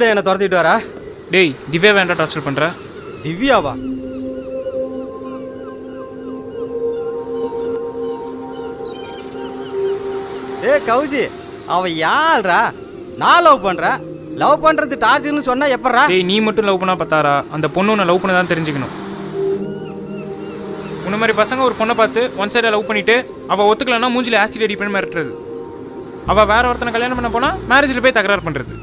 எதுக்குடா என்ன துரத்திட்டு வரா? டேய் திவ்யா வேண்டாம் டார்ச்சர் பண்ற. திவ்யாவா? கௌசி, அவ யாரா? நான் லவ் பண்றேன். லவ் பண்றது டார்ச்சர்னு சொன்னா எப்பறா? டேய் நீ மட்டும் லவ் பண்ணா பத்தாரா? அந்த பொண்ணு உன்னை லவ் பண்ணதான் தெரிஞ்சுக்கணும். உன்ன மாதிரி பசங்க ஒரு பொண்ணை பார்த்து ஒன் சைடாக லவ் பண்ணிட்டு அவள் ஒத்துக்கலன்னா மூஞ்சில் ஆசிட் அடி பண்ணி மிரட்டுறது. அவள் வேற ஒருத்தனை கல்யாணம் பண்ண போனால் மேரேஜில் போய் தகராறு பண்ணுறது.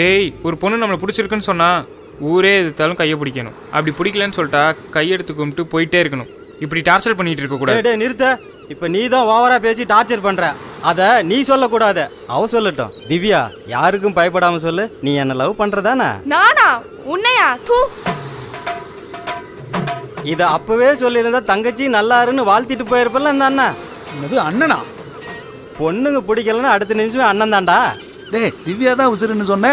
டேய் ஒரு பொண்ணு நம்மளை பிடிச்சிருக்குன்னு சொன்னால் ஊரே எதுத்தாலும் கையை பிடிக்கணும். அப்படி பிடிக்கலன்னு சொல்லிட்டா கையெடுத்து கும்பிட்டு போயிட்டே இருக்கணும். இப்படி டார்ச்சர் பண்ணிட்டு இருக்கக்கூடாது. டேய் நிறுத்த. இப்போ நீ தான் ஓவரா பேசி டார்ச்சர் பண்ற. அதை நீ சொல்லக்கூடாது, அவ சொல்லட்டும். திவ்யா, யாருக்கும் பயப்படாம சொல்லு, நீ என்ன லவ் பண்றதானே? நானா? உன்னையா? தூ. இதை அப்பவே சொல்லியிருந்தா தங்கச்சி நல்லாருன்னு வாழ்த்திட்டு போயிருப்பல இந்த அண்ணா. என்னது அண்ணனா? பொண்ணுங்க பிடிக்கலன்னா அடுத்த நிமிஷம் அண்ணன் தான்டா. டேய் திவ்யா தான் உசுருன்னு சொன்ன.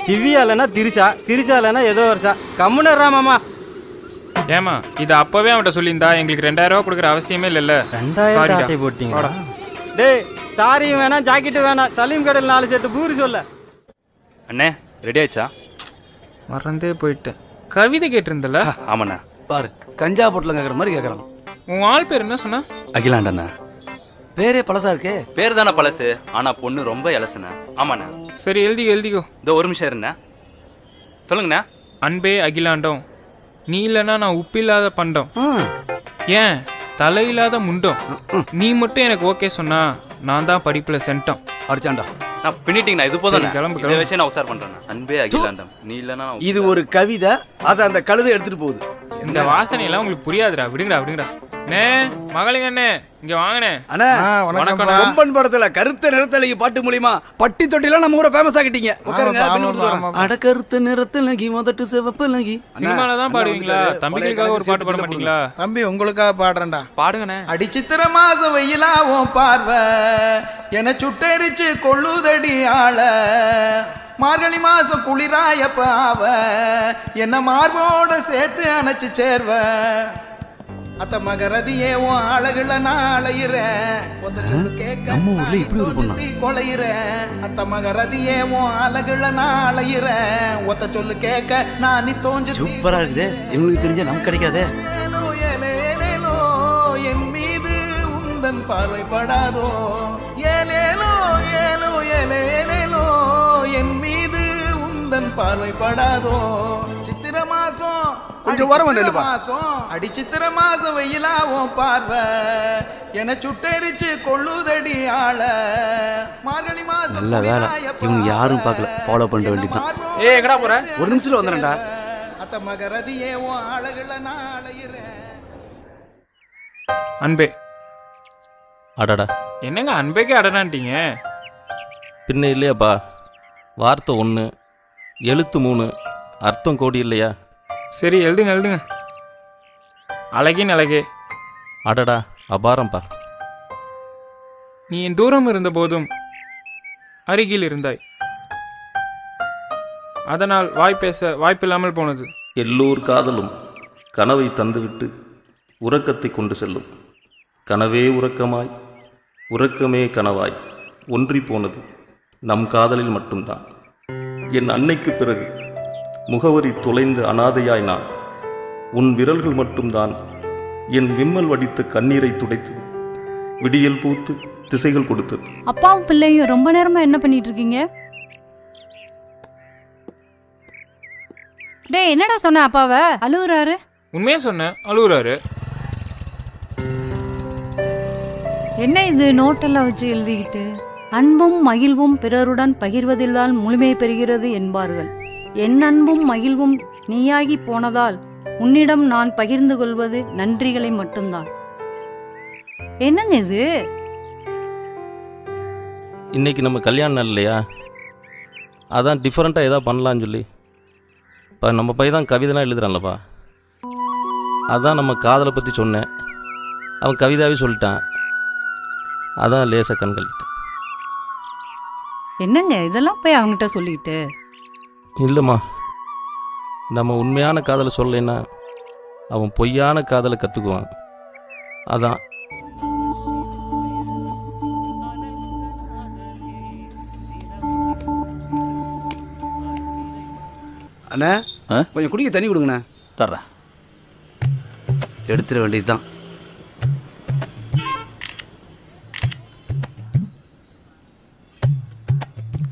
திவ்யா இல்லைன்னா திரிசா, திரிசா இல்லைன்னா ஏதோ வருஷா. கம்முனர்றா மாமா. ஏமா இது அப்பவே அவன்கிட்ட சொல்லியிருந்தா எங்களுக்கு 2000 ரூபா கொடுக்குற அவசியமே இல்லைல்ல. 2000 ஆட்டை போட்டீங்க. டேய் சாரியும் வேணாம், ஜாக்கெட்டும் வேணாம், சலீம் கடையில் 4 செட்டு பூரி சொல்ல. அண்ணே ரெடி ஆயிடுச்சா? மறந்தே போயிட்டேன். கவிதை கேட்டிருந்தல? ஆமாண்ணா. பாரு கஞ்சா பொட்டலம் கேட்குற மாதிரி கேட்குறான். உன் ஆள் பேர் என்ன சொன்னா? அகிலாண்டண்ணா. பேரே பழசா இருக்கே. பேர் தானே பழசு, ஆனா பொண்ணு ரொம்ப இலசுண்ணா. ஆமாண்ணா. சரி எழுதிக்கோ. இதோ ஒரு நிமிஷம் இருண்ணா. சொல்லுங்கண்ணா. அன்பே அகிலாண்டம், நீ இல்லைன்னா நான் உப்பில்லாத பண்டம், ஏன் தலையில்லாத முண்டம், நீ மட்டும் எனக்கு ஓகே சொன்னா நான் தான் படிப்புல சென்டம். அடிச்சாண்டா நான் பின்னிட்டீங்கண்ணா. இது போதும் கிளம்பு. இதை வச்சு நான் உசார் பண்றேன். அன்பே அகிலாண்டம், நீ இல்லைன்னா இது ஒரு கவிதை. அதை அந்த கழுதை எடுத்துட்டு போகுது. இந்த வாசனையெல்லாம் உங்களுக்கு புரியாதுடா. விடுங்கடா. நே மகளிங்க அண்ணே இங்க வாங்கண்ணே. அண்ணா வணக்கம். கொம்பன் படத்துல கருத்த நிறத்தலகி பாட்டு மூலியமா பட்டி தொட்டிலாம் நம்ம ஊரை ஃபேமஸ் ஆக்கிட்டீங்க. உட்காருங்க. அடக்கருத்த நிறத்தலகி முதட்டு சிவப்பலகி. சினிமால தான் பாடுவீங்களா? தம்பிகளுக்காக ஒரு பாட்டு பாட மாட்டீங்களா? தம்பி உங்களுக்காக பாடுறேன்டா. பாடுங்கண்ணே. அடிச்சித்திர மாச வெயிலாவும் பார்வை என சுட்டெரிச்சு கொள்ளுதடி ஆள, மார்கழி மாசம் குளிராயப்ப ஆவ என்ன மார்போட சேர்த்து அணைச்சு சேர்வ, அத்த மகரதியே உன் அழகுல நான் அலையிறேன், கொலையிற அத்த மகரதியே உன் அழகுல நான் அலையிறேன், ஒத்த சொல்லு கேட்க நான் நீ தோஞ்சு. சூப்பரா இருக்குது. இவங்களுக்கு தெரிஞ்ச நமக்கு கிடைக்காதே. என் மீது உந்தன் பார்வைப்படாதோ, ஏலேலோ ஏலோ ஏலேலோ என் மீது உந்தன் பார்வைப்படாதோ, சித்திர மாசம் கொஞ்சம் வர மாசம் அடி சித்திர மாசம் வெயிலாவும் பார்வை என சுட்டெரிச்சு கொள்ளுதடி ஆள, மார்கழி மாசம். நல்ல வேலை, இவங்க யாரும் பார்க்கல. ஃபாலோ பண்ண வேண்டியதுதான். ஏய் எங்கடா போற? ஒரு நிமிஷத்துல வந்துறேன்டா. அத்த மகரதியே உன் அழகுல நான் அலையிறேன். அன்பே. அடடா என்னங்க அன்பேக்கே அடடான்ட்டீங்க? பின்ன இல்லையாப்பா, வார்த்தை 1 எழுத்து 3 அர்த்தம் கோடி இல்லையா? சரி எழுதுங்க. அழகின் அழகே. அடடா அபாரம்பா. நீ என் தூரம் இருந்த போதும் அருகில் இருந்தாய், அதனால் வாய் பேச வாய்ப்பில்லாமல் போனது. எல்லோர் காதலும் கனவை தந்துவிட்டு உறக்கத்தை கொண்டு செல்லும், கனவே உறக்கமாய் உறக்கமே கனவாய் ஒன்றி போனது நம் காதலில் மட்டும்தான். என் அன்னைக்கு பிறகு முகவரி தொலைந்து அனாதையாய் நான், உன் விரல்கள் மட்டும்தான் என் விம்மல் வடித்த கண்ணீரை துடைத்தது, விடியல் பூத்து திசைகள் கொடுத்தது. அப்பாவும் பிள்ளையும் ரொம்ப நேரமா என்ன பண்ணிட்டு இருக்கீங்க? டேய் என்னடா சொன்ன அப்பாவை? அழுகுறாரு. உண்மையா சொன்னேன், அழுகுறாரு. என்ன இது நோட்டெல்லாம் வச்சு எழுதிக்கிட்டு? அன்பும் மகிழ்வும் பிறருடன் பகிர்வதில்தான் முழுமை பெறுகிறது என்பார்கள். என் அன்பும் மகிழ்வும் நீயாகி போனதால் உன்னிடம் நான் பகிர்ந்து கொள்வது நன்றிகளை மட்டும்தான். என்னங்க இது? இன்னைக்கு நம்ம கல்யாணம் நாள் இல்லையா, அதான் டிஃப்ரெண்ட்டாக எதாவது பண்ணலான்னு சொல்லி இப்போ நம்ம பையன் தான் கவிதைலாம் எழுதுறான்லப்பா, அதான் நம்ம காதலை பற்றி சொன்னேன். அவன் கவிதாவே சொல்லிட்டான், அதான் லேசாக கண்கழிட்டேன். என்னங்க இதெல்லாம் போய் அவங்ககிட்ட சொல்லிக்கிட்டு? இல்லைம்மா, நம்ம உண்மையான காதலை சொல்லலைன்னா அவன் பொய்யான காதலை கற்றுக்குவான், அதான். அண்ணா ஆ? கொஞ்சம் குடிக்க தண்ணி கொடுங்கண்ணா. தர்றேன். எடுத்துட வேண்டியதுதான்.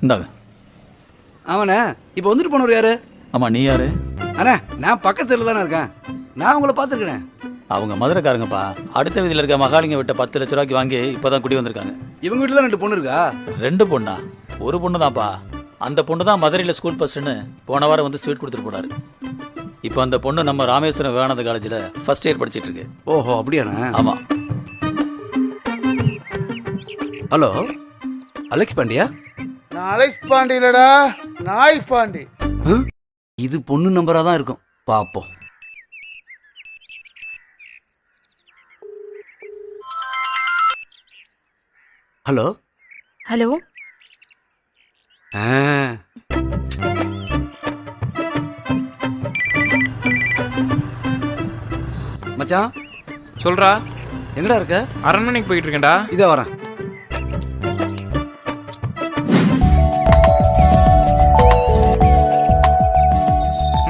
இந்தாங்க. ஆமாண்ணே, இப்போ வந்துட்டு போனவர் யாரு? ஆமாம், நீ யாரு? அண்ணா நான் பக்கத்தில் தானே இருக்கேன். நான் உங்களை பார்த்துருக்கேனே. அவங்க மதுரைக்காரங்கப்பா. அடுத்த வீதியில் இருக்க மகாலிங்க விட்ட 10 லட்ச ரூபாய்க்கு வாங்கி இப்போ தான் குடி வந்திருக்காங்க. இவங்க வீட்டில் தான் 2 பொண்ணு இருக்கா? 2 பொண்ணா? ஒரு பொண்ணு தான்ப்பா. அந்த பொண்ணு தான் மதுரையில் ஸ்கூல் ஃபஸ்ட்டுன்னு போன வாரம் வந்து ஸ்வீட் கொடுத்துட்டு போனாரு. இப்போ அந்த பொண்ணு நம்ம ராமேஸ்வரம் விவேகானந்த காலேஜில் ஃபர்ஸ்ட் இயர் படிச்சிட்டு இருக்கு. ஓஹோ, அப்படியாண்ணா? ஆமாம். Hello, Alex Pandya? நான் அலெக்ஸ் பாண்டி இல்லடா, நாய் பாண்டி. இது பொண்ணு நம்பராக தான் இருக்கும், பார்ப்போம். Hello hello. மச்சான் சொல்றா. எங்கடா இருக்க? அரண்மனைக்கு போயிட்டு இருக்கேன்டா. இதோ வரேன்.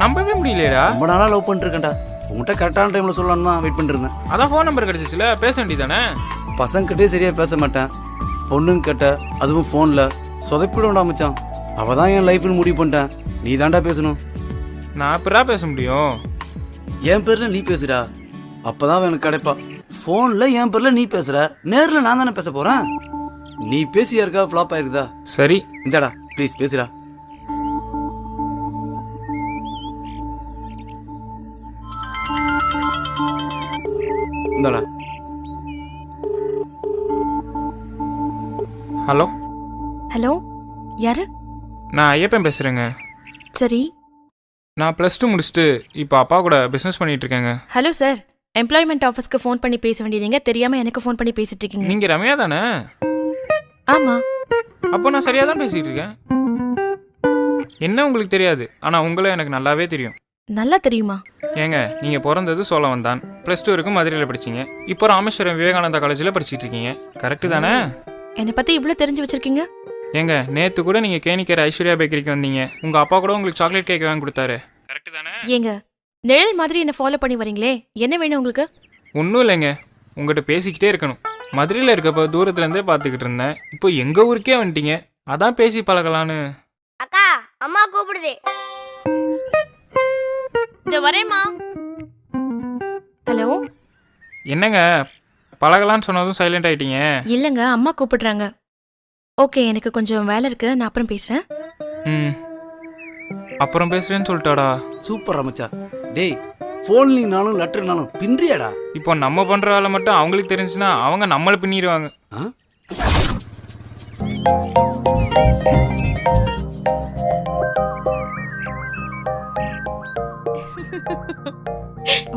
நம்பவே முடியலையேடா. ரொம்ப நாளாக லவ் பண்ணிட்டு இருக்கேன்டா. உங்கள்கிட்ட கரெக்டான டைமில் சொல்லலான்னு தான் வெயிட் பண்ணிட்டு இருந்தேன். அதான் ஃபோன் நம்பர் கிடைச்சிச்சுல, பேச வேண்டியதானே? பசங்கிட்டே சரியாக பேச மாட்டேன். பொண்ணுங்க கிட்ட, அதுவும் ஃபோனில் சொதப்பிடும்டா மச்சான். அவள் தான் என் லைஃப்னு முடிவு பண்ணிட்டேன். நீ தாண்டா பேசணும். நான் எப்படா பேச முடியும்? என் பேரில் நீ பேசுடா, அப்போதான் எனக்கு கிடைப்பா. ஃபோனில் என் பேரில் நீ பேசுகிற, நேரில் நான் தானே பேச போகிறேன். நீ பேசி யாருக்கா ஃப்ளாப் ஆயிருக்குதா? சரி இந்தாடா ப்ளீஸ் பேசுடா. இந்தாடா. ஹலோ. ஹலோ, யாரு? நான் ஐயப்பன் பேசுகிறேங்க. சரி. நான் +2 முடிச்சுட்டு இப்போ அப்பா கூட பிஸ்னஸ் பண்ணிட்டு இருக்கேங்க. ஹலோ சார், எம்ப்ளாய்மெண்ட் ஆஃபீஸ்க்கு ஃபோன் பண்ணி பேச வேண்டியதுங்க, தெரியாம எனக்கு ஃபோன் பண்ணி பேசிட்டு இருக்கீங்க. நீங்கள் ரம்யா தானே? ஆமா. அப்போ நான் சரியாக தான் பேசிகிட்டு இருக்கேன். என்ன உங்களுக்கு தெரியாது, ஆனால் உங்களை எனக்கு நல்லாவே தெரியும். நல்லா தெரியுமா? ஏங்க, நீங்கள் பிறந்தது சோழவன் தான், +2 வரைக்கும் மதுரையில் படிச்சீங்க, இப்போ ராமேஸ்வரம் விவேகானந்தா காலேஜில் படிச்சிட்டு இருக்கீங்க, கரெக்டு தானே? என்னை பத்தி இவ்வளவு தெரிஞ்சு வச்சிருக்கீங்க? ஏங்க, நேற்று கூட நீங்கள் கேணிக்கிற ஐஸ்வர்யா பேக்கரிக்கு வந்தீங்க, உங்கள் அப்பா கூட உங்களுக்கு சாக்லேட் கேக் வாங்கி கொடுத்தாரு, கரெக்டு தானே? ஏங்க, நிழல் மாதிரி என்ன ஃபாலோ பண்ணி வரீங்களே, என்ன வேணும் உங்களுக்கு? ஒன்றும் இல்லைங்க, உங்கள்கிட்ட பேசிக்கிட்டே இருக்கணும். மதுரையில் இருக்கப்போ தூரத்துலேருந்தே பார்த்துக்கிட்டு இருந்தேன், இப்போ எங்கள் ஊருக்கே வந்துட்டீங்க, அதான் பேசி பழகலான்னு. அக்கா, அம்மா கூப்பிடுது. இந்த வரேம்மா. ஹலோ. என்னங்க, பழகலான்னு சொன்னதும் சைலண்ட் ஆயிட்டீங்க? இல்லைங்க, அம்மா கூப்பிடுறாங்க. ஓகே, எனக்கு கொஞ்சம் வேலை இருக்கு, நான் அப்புறம் பேசுறேன். ம், அப்புறம் பேசுகிறேன்னு சொல்லிட்டாடா. சூப்பர் மச்சான். டேய், ஃபோன்லினாலும் லெட்டர்னாலும் பின்றியாடா. இப்போ நம்ம பண்ணுற வேலை மட்டும் அவங்களுக்கு தெரிஞ்சுன்னா அவங்க நம்மளை பின்னிடுவாங்க.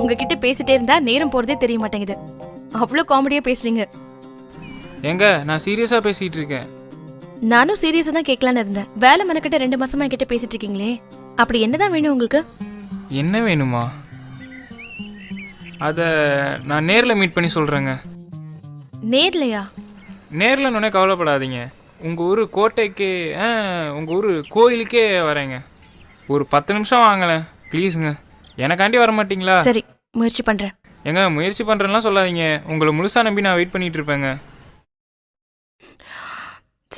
உங்ககிட்ட பேசிட்டே இருந்தா நேரம் போறதே தெரிய மாட்டேங்குது. அவ்வளோ காமெடியா பேசுறீங்க. ஏங்க, நான் சீரியஸாக பேசிகிட்டு இருக்கேன். நானும் சீரியஸா தான் கேட்கலான்னு இருந்தேன். வேலை மெனக்கிட்ட 2 மாசமா என்கிட்ட பேசிட்டு இருக்கீங்களே, அப்படி என்னதான் வேணும் உங்களுக்கு? என்ன வேணுமா? அதை நான் நேரில் மீட் பண்ணி சொல்கிறேங்க. நேர்லையா? நேரில் நோனே கவலைப்படாதீங்க, உங்கள் ஊர் கோட்டைக்கே, உங்கள் ஊர் கோயிலுக்கே வரேங்க. ஒரு 10 நிமிஷம் வாங்கலேன் ப்ளீஸுங்க. எனக்காண்டி வர மாட்டிங்களா? சரி, முயற்சி பண்றேன். ஏங்க, முயற்சி பண்ணுறேன்னா சொல்லாதீங்க, உங்களை முழுசாக நம்பி நான் வெயிட் பண்ணிட்டு இருப்பேங்க.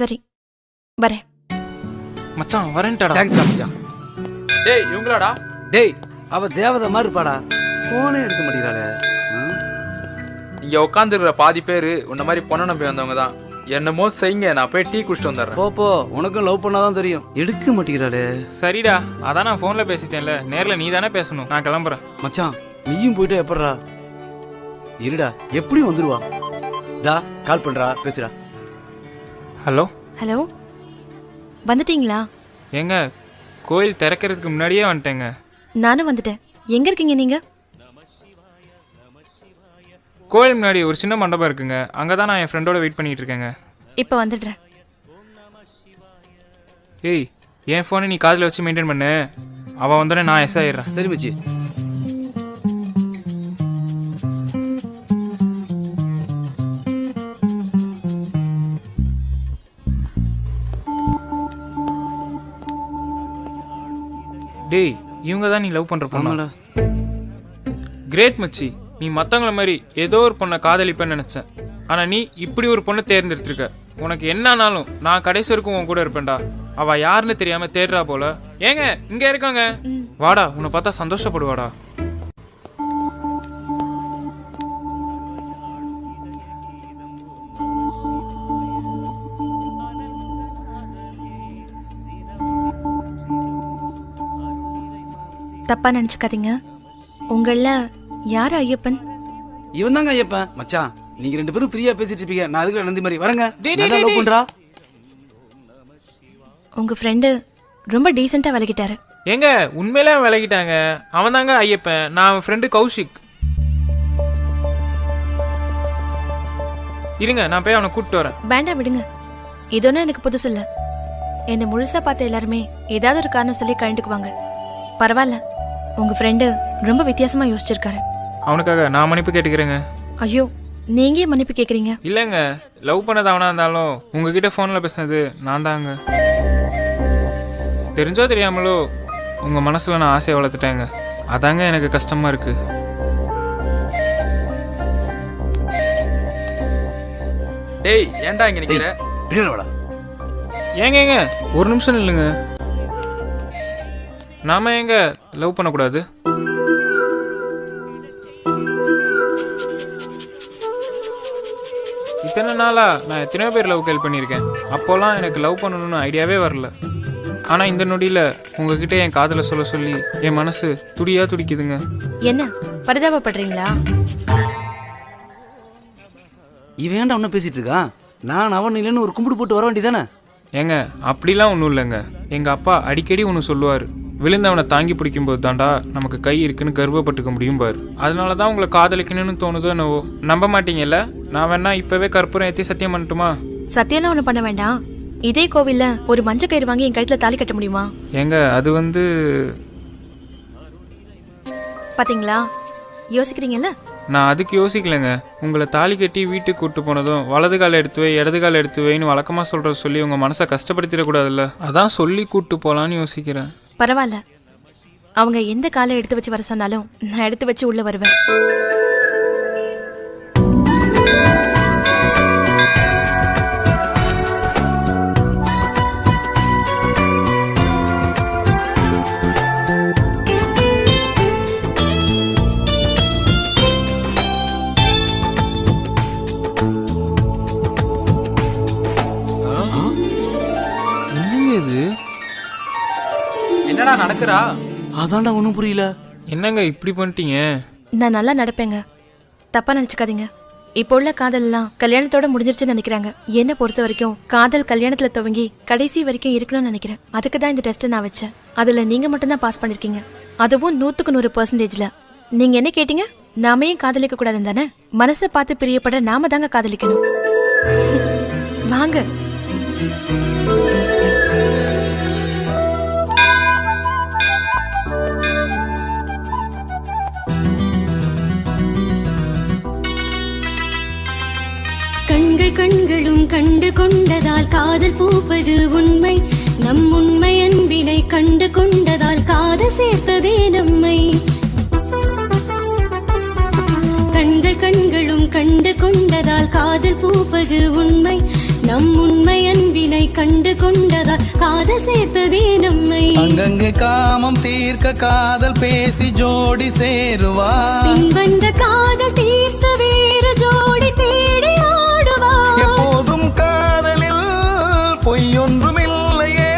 சரி, வரேன். மச்சான் வரேன்ட்டாடா. தேங்க்ஸ்டா மச்சான். டேய், இவங்களாடா? டேய், அவ தேவதை மாதிரி இருப்பாடா, ஃபோனே எடுக்க மாட்டேங்கிறாளே. இங்க உட்காந்துருக்கிற பாதி பேர் உன்ன மாதிரி பொண்ணை நம்பி வந்தவங்க தான். என்னமோ செய்யுங்க, நான் போய் டீ குடிச்சிட்டு வந்துடுறேன். போ, உனக்கும் லவ் பண்ணாதான் தெரியும். எடுக்க மாட்டேங்கிறாளே. சரிடா, அதான் நான் ஃபோனில் பேசிட்டேன்ல, நேரில் நீ தானே பேசணும். நான் கிளம்புறேன். மச்சான், நீயும் போயிட்டு எப்படா? இருடா, எப்படியும் வந்துருவா. டா, கால் பண்றா, பேசுடா. ஹலோ. ஹலோ, வந்துட்டீங்களா? ஏங்க, கோயில் திறக்கிறதுக்கு முன்னாடியே வந்துட்டேங்க. நானும் வந்துட்டேன். எங்க இருக்கீங்க நீங்க? கோயில் முன்னாடி ஒரு சின்ன மண்டபம் இருக்குங்க, அங்கே தான் நான் என் ஃப்ரெண்டோட வெயிட் பண்ணிட்டு இருக்கேங்க. இப்போ வந்துடுறேன். ஏய், என் ஃபோனை நீ காதில் வச்சு மெயின்டைன் பண்ணு, அவள் வந்தோடனே நான் எஸ் ஆயிடுறேன். சரி மச்சி. டேய், இவங்க தான் நீ லவ் பண்ற பொண்ணா? ஆமாடா. கிரேட் மச்சி. நீ மற்றவங்கள மாதிரி ஏதோ ஒரு பொண்ணை காதலிப்பேன்னு நினச்சேன். ஆனால் நீ இப்படி ஒரு பொண்ணை தேர்ந்தெடுத்திருக்க. உனக்கு என்னானாலும் நான் கடைசி வரைக்கும் உன் கூட இருப்பேன்டா. அவ யாருன்னு தெரியாம தேடுறா போல. ஏங்க இங்க இருக்காங்க, வாடா, உன்னை பார்த்தா சந்தோஷப்படுவாடா. தப்பா நினைச்சுக்காதீங்க. உங்கள யார் ஐயப்பன்? இவன் தாங்க ஐயப்பன். மச்சான், நீங்க 2 பேரும் ஃப்ரீயா பேசிட்டு இருப்பீங்க. நான் அதுக்குள்ள நந்தி மாதிரி வரேங்க. டேய், நல்லா டேய், லவ் பண்றா. உங்க ஃப்ரெண்டு ரொம்ப டீசெண்டா விலகிட்டாரு. ஏங்க உண்மையிலே விலகிட்டாங்க. அவன் தாங்க ஐயப்பன். நான் அவன் ஃப்ரெண்டு கௌஷிக். இருங்க, நான் போய் அவனை கூப்பிட்டு வரேன். வேண்டாம், விடுங்க. இது ஒன்றும் எனக்கு புதுசு இல்லை. என்னை முழுசா பார்த்த எல்லாருமே ஏதாவது ஒரு காரணம் சொல்லி கழண்டுக்குவாங்க. பரவாயில்ல, உங்க ஃப்ரெண்டு ரொம்ப வித்தியாசமா யோசிச்சிருக்காரு. அவனுக்காக நான் மன்னிப்பு கேட்டுக்கிறேங்க. ஐயோ, நீங்க ஏன் மன்னிப்பு கேக்குறீங்க? இல்லைங்க, லவ் பண்ணது அவனா இருந்தாலும் உங்ககிட்ட ஃபோனில் பேசினது நான் தாங்க. தெரிஞ்சோ தெரியாமலோ உங்கள் மனசில் நான் ஆசையை வளர்த்துட்டேங்க. அதாங்க எனக்கு கஷ்டமாக இருக்கு. டேய் ஏன்டா இங்க நிக்கிற? பின்னாடி ஏங்க ஒரு நிமிஷம் இல்லைங்க. நாம எங்க லவ் பண்ணக்கூடாது? இத்தனை நாளா நான் எத்தனையோ பேர் லவ் கேள் பண்ணியிருக்கேன். அப்போல்லாம் எனக்கு லவ் பண்ணணும்னு ஐடியாவே வரல. ஆனால் இந்த நொடியில் உங்ககிட்ட என் காதலை சொல்ல சொல்லி என் மனசு துடியா துடிக்குதுங்க. என்ன பரிதாபப்படுறீங்களா? இவன் ஏன்டா ஒன்னும் பேசிட்டு இருக்கான்? நான் அவன் இல்லைன்னு ஒரு கும்பிடு போட்டு வர வேண்டியதானே? ஏங்க அப்படிலாம் ஒன்றும் இல்லைங்க. எங்கள் அப்பா அடிக்கடி ஒன்று சொல்லுவார், விழுந்தவனை தாங்கி பிடிக்கும்போது தாண்டா நமக்கு கை இருக்குன்னு கர்வப்பட்டுக்க முடியும் பாரு. அதனால தான் உங்களை காதலிக்கணும்னு தோணுதோ என்னவோ. நம்ப மாட்டீங்கல்ல? நான் வேணா இப்போவே கற்பூரம் ஏற்றி சத்தியம் பண்ணட்டுமா? சத்தியம்லாம் ஒன்றும் பண்ண வேண்டாம். இதே கோவில்ல ஒரு மஞ்ச கயிறு வாங்கி என் கழுத்துல தாலி கட்ட முடியுமா? ஏங்க அது பாத்தீங்களா, யோசிக்கிறீங்கல்ல? நான் அதுக்கு யோசிக்கலைங்க. உங்களை தாலி கட்டி வீட்டுக்கு கூப்பிட்டு போனதும் வலது கால் எடுத்து வை இடது கால் எடுத்து வைன்னு வழக்கமாக சொல்கிற சொல்லி உங்கள் மனசை கஷ்டப்படுத்திடக்கூடாதுல்ல. அதான் சொல்லி கூப்பிட்டு போகலான்னு யோசிக்கிறேன். பரவாயில்ல, அவங்க எந்த காலை எடுத்து வச்சு வர சொன்னாலும் நான் எடுத்து வச்சு உள்ள வருவேன். என்னடா நடக்குறா? அதான்டா ஒன்றும் புரியல. என்னங்க இப்படி பண்ணிட்டீங்க? நான் நல்லா நடப்பேங்க, தப்பா நினைச்சுக்காதீங்க. இப்போ உள்ள காதல் எல்லாம் கல்யாணத்தோட முடிஞ்சிருச்சுன்னு நினைக்கிறாங்க. என்னை பொறுத்த வரைக்கும் காதல் கல்யாணத்துல துவங்கி கடைசி வரைக்கும் இருக்கணும்னு நினைக்கிறேன். அதுக்கு தான் இந்த டெஸ்ட்டை நான் வச்சேன். அதுல நீங்க மட்டும் தான் பாஸ் பண்ணிருக்கீங்க, அதுவும் 100க்கு 100%. நீங்க என்ன கேட்டீங்க? நாம ஏன் காதலிக்க கூடாதுன்னு தானே? மனசை பார்த்து பிரியப்படுற நாம தாங்க காதலிக்கணும். வாங்க. கண்கள் கண்களும் கண்டு கொண்டதால் காதல் பூப்பது உண்மை. நம் உண்மை அன்பினை கண்டு கொண்டதால் காதல் சேர்த்ததே நம்மை. கண்கள் கண்களும் கண்டு கொண்டதால் காதல் பூப்பது உண்மை. நம் உண்மை அன்பினை கண்டு கொண்டதால் காதல் சேர்த்ததே நம்மை. அங்கங்கே காமம் தீர்க்க காதல் பேசி ஜோடி சேருவா. பின் வந்த காதல் தீர்த்த வேறு ஜோடி தேடி ஆடுவா. எப்போதும் காதலில் பொய்யொன்றும் இல்லையே.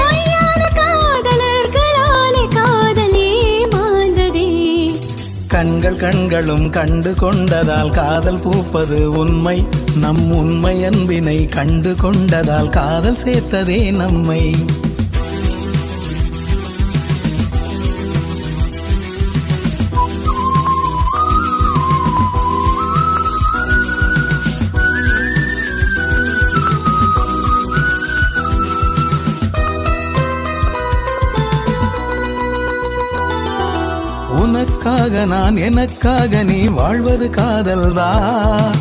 பொய்யான காதலர்களாலே காதலே மாந்ததே. கண்கள் கண்களும் கண்டு கொண்டதால் காதல் பூப்பது உண்மை. நம் உண்மை அன்பினை கண்டு கொண்டதால் காதல் சேர்த்ததே நம்மை. உனக்காக நான் எனக்காக நீ வாழ்வது காதல்தான்.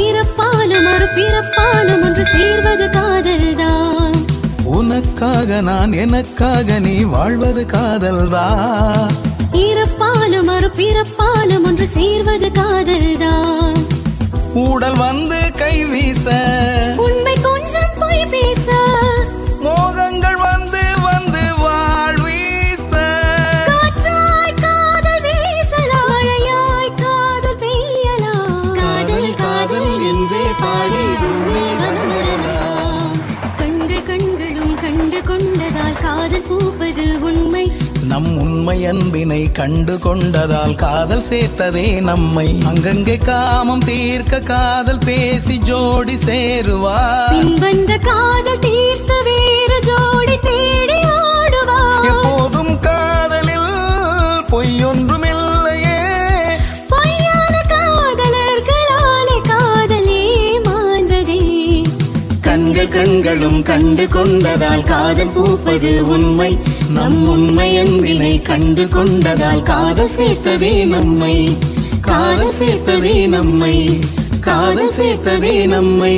இறப்பாலும் மறுபிறப்பாலும் ஒன்று சேர்வது காதல்தான். உனக்காக நான் எனக்காக நீ வாழ்வது காதல்தான். இறப்பாலும் மறுபிறப்பாலும் ஒன்று சேர்வது காதல்தான். ஊடல் வந்து கை வீச உண்மை கொஞ்சம் பொய் பேச மோகங்கள் வந்து வந்து வாழ் வீச காற்றாய் காதல் வீசலாம், மழையாய் காதல் பெய்யலாம். காதல் காதல் என்றே பாடி வரலாம். கண்கள் கண்களும் கண்டு கொண்டதால் காதல் பூப்பது உண்மை. நம் உண்மை அன்பினை கண்டு கொண்டதால் காதல் சேர்த்ததே நம்மை. அங்கங்கே காமம் தீர்க்க காதல் பேசி ஜோடி சேருவார். பின்வந்த காதல் தீர்த்த வேறு ஜோடி தேடி ஓடுவார். எப்போதும் காதலில் பொய்யொன்றுமில்லையே. பொய்யான காதலர்களாலே காதலே மாந்ததே. கண்கள் கண்களும் கண்டு கொண்டதால் காதல் பூப்பது உண்மை. நம் உண்மை அன்பினை கண்டு கொண்டதால் காதல் சேர்த்ததே நம்மை. காதல் சேர்த்ததே நம்மை. காதல் சேர்த்ததே நம்மை.